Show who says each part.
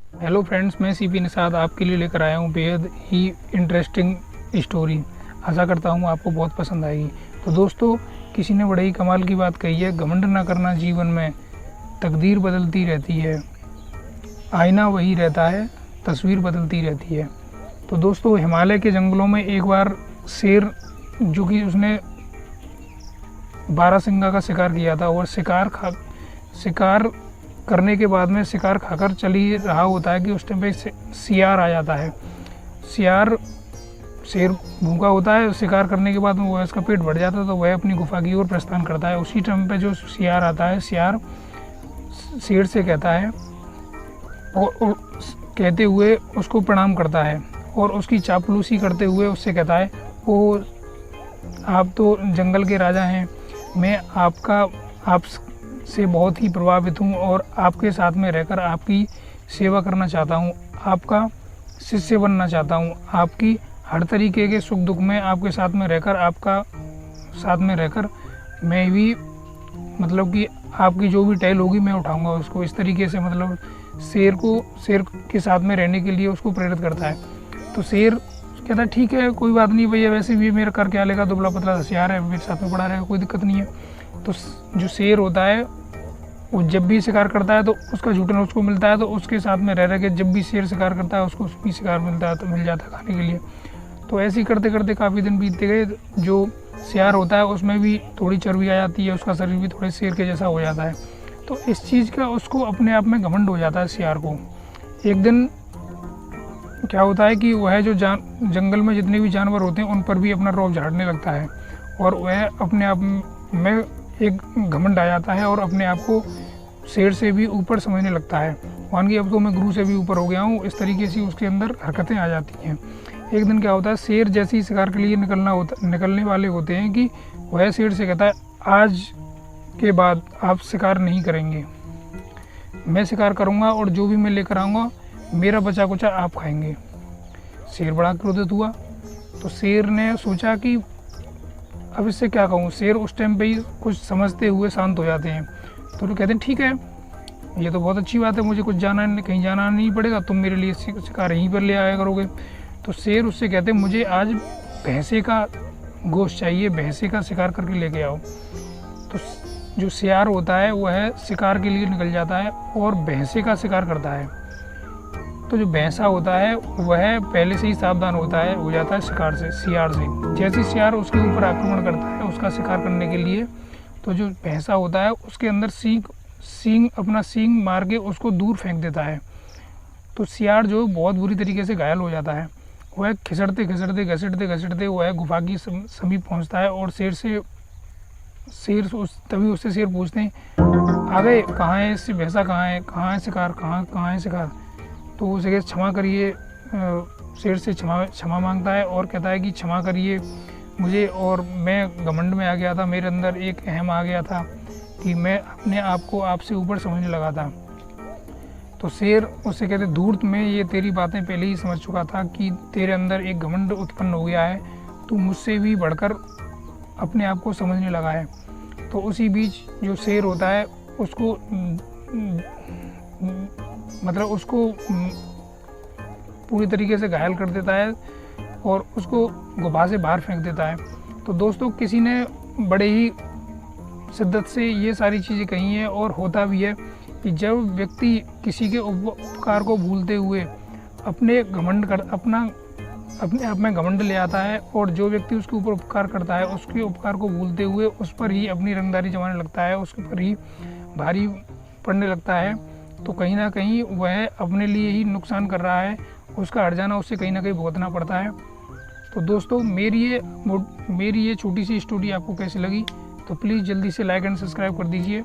Speaker 1: Hello friends, मैं CP Nishad आपके लिए लेकर आया हूँ बेहद ही इंटरेस्टिंग स्टोरी। आशा करता हूँ आपको बहुत पसंद आएगी। तो दोस्तों, किसी ने बड़े ही कमाल की बात कही है, घमंड ना करना जीवन में, तकदीर बदलती रहती है, आईना वही रहता है, तस्वीर बदलती रहती है। तो दोस्तों, हिमालय के जंगलों में एक बार शेर, जो कि उसने बारहसिंगा का शिकार किया था और शिकार करने के बाद में शिकार खाकर चल ही रहा होता है कि उस टाइम पे सियार आ जाता है। शेर भूखा होता है, शिकार करने के बाद में वह इसका पेट भर जाता है, तो वह अपनी गुफा की ओर प्रस्थान करता है। उसी टाइम पे जो सियार आता है, सियार शेर से कहता है और कहते हुए उसको प्रणाम करता है और उसकी चापलूसी करते हुए उससे कहता है, ओ आप तो जंगल के राजा हैं, मैं आप से बहुत ही प्रभावित हूँ और आपके साथ में रहकर आपकी सेवा करना चाहता हूँ, आपका शिष्य बनना चाहता हूँ, आपकी हर तरीके के सुख दुख में आपके साथ में रहकर मैं भी, मतलब कि आपकी जो भी टहल होगी मैं उठाऊंगा उसको। इस तरीके से मतलब शेर के साथ में रहने के लिए उसको प्रेरित करता है। तो शेर कहता है, ठीक है, कोई बात नहीं भैया, वैसे भी मेरा कर क्या लेगा, दुबला पतला होशियार है, मेरे साथ में पड़ा रहेगा, कोई दिक्कत नहीं है। तो जो शेर होता है वो जब भी शिकार करता है तो उसका झूठन उसको मिलता है, तो उसके साथ में रह के जब भी शेर शिकार करता है उसको भी शिकार मिलता है, तो मिल जाता है खाने के लिए। तो ऐसे ही करते करते काफ़ी दिन बीतते गए। जो सियार होता है उसमें भी थोड़ी चर्बी आ जाती है, उसका शरीर भी थोड़े शेर के जैसा हो जाता है। तो इस चीज़ का उसको अपने आप में घमंड हो जाता है सियार को। एक दिन क्या होता है कि वह जो जंगल में जितने भी जानवर होते हैं उन पर भी अपना रौब झाड़ने लगता है और वह अपने आप में एक घमंड आ जाता है और अपने आप को शेर से भी ऊपर समझने लगता है। मान के अब तो मैं गुरु से भी ऊपर हो गया हूँ, इस तरीके से उसके अंदर हरकतें आ जाती हैं। एक दिन क्या होता है, शेर जैसे ही शिकार के लिए निकलने वाले होते हैं कि वह शेर से कहता है, आज के बाद आप शिकार नहीं करेंगे, मैं शिकार करूँगा और जो भी मैं लेकर आऊँगा मेरा बचा कुचा आप खाएंगे। शेर बड़ा क्रोधित हुआ। तो शेर ने सोचा कि अब इससे क्या कहूँ। शेर उस टाइम पे ही कुछ समझते हुए शांत हो जाते हैं। तो कहते हैं, ठीक है, ये तो बहुत अच्छी बात है, मुझे कुछ कहीं जाना नहीं पड़ेगा, तुम मेरे लिए शिकार यहीं पर ले आया करोगे। तो शेर उससे कहते हैं, मुझे आज भैंसे का गोश्त चाहिए, भैंसे का शिकार करके लेके आओ। तो जो सियार होता है वह शिकार के लिए निकल जाता है और भैंसे का शिकार करता है। तो जो भैंसा होता है वह पहले से ही सावधान हो जाता है सियार से। जैसे सियार उसके ऊपर आक्रमण करता है उसका शिकार करने के लिए, तो जो भैंसा होता है उसके अंदर अपना सींग मार के उसको दूर फेंक देता है। तो सियार जो बहुत बुरी तरीके से घायल हो जाता है। वह घसीटते वह गुफा की समीप पहुंचता है और तभी उससे शेर पूछते हैं, आ गए, कहाँ है इससे भैंसा, कहाँ है शिकार, कहाँ है शिकार। तो वो शेर क्षमा करिए, शेर से क्षमा मांगता है और कहता है कि क्षमा करिए मुझे, और मैं घमंड में आ गया था, मेरे अंदर एक अहम आ गया था कि मैं अपने आप को आपसे ऊपर समझने लगा था। तो शेर उससे कहते, धूर्त, मैं ये तेरी बातें पहले ही समझ चुका था कि तेरे अंदर एक घमंड उत्पन्न हो गया है, तू मुझसे भी बढ़कर अपने आप को समझने लगा है। तो उसी बीच जो शेर होता है उसको पूरी तरीके से घायल कर देता है और उसको गुफा से बाहर फेंक देता है। तो दोस्तों, किसी ने बड़े ही शिद्दत से ये सारी चीज़ें कही हैं और होता भी है कि जब व्यक्ति किसी के उपकार को भूलते हुए अपने आप में घमंड ले आता है और जो व्यक्ति उसके ऊपर उपकार करता है उसके उपकार को भूलते हुए उस पर ही अपनी रंगदारी जमाने लगता है, उस पर ही भारी पड़ने लगता है, तो कहीं ना कहीं वह अपने लिए ही नुकसान कर रहा है, उसका हट जाना उससे कहीं ना कहीं भुगतना पड़ता है। तो दोस्तों, मेरी ये छोटी सी स्टोरी आपको कैसी लगी, तो प्लीज़ जल्दी से लाइक एंड सब्सक्राइब कर दीजिए।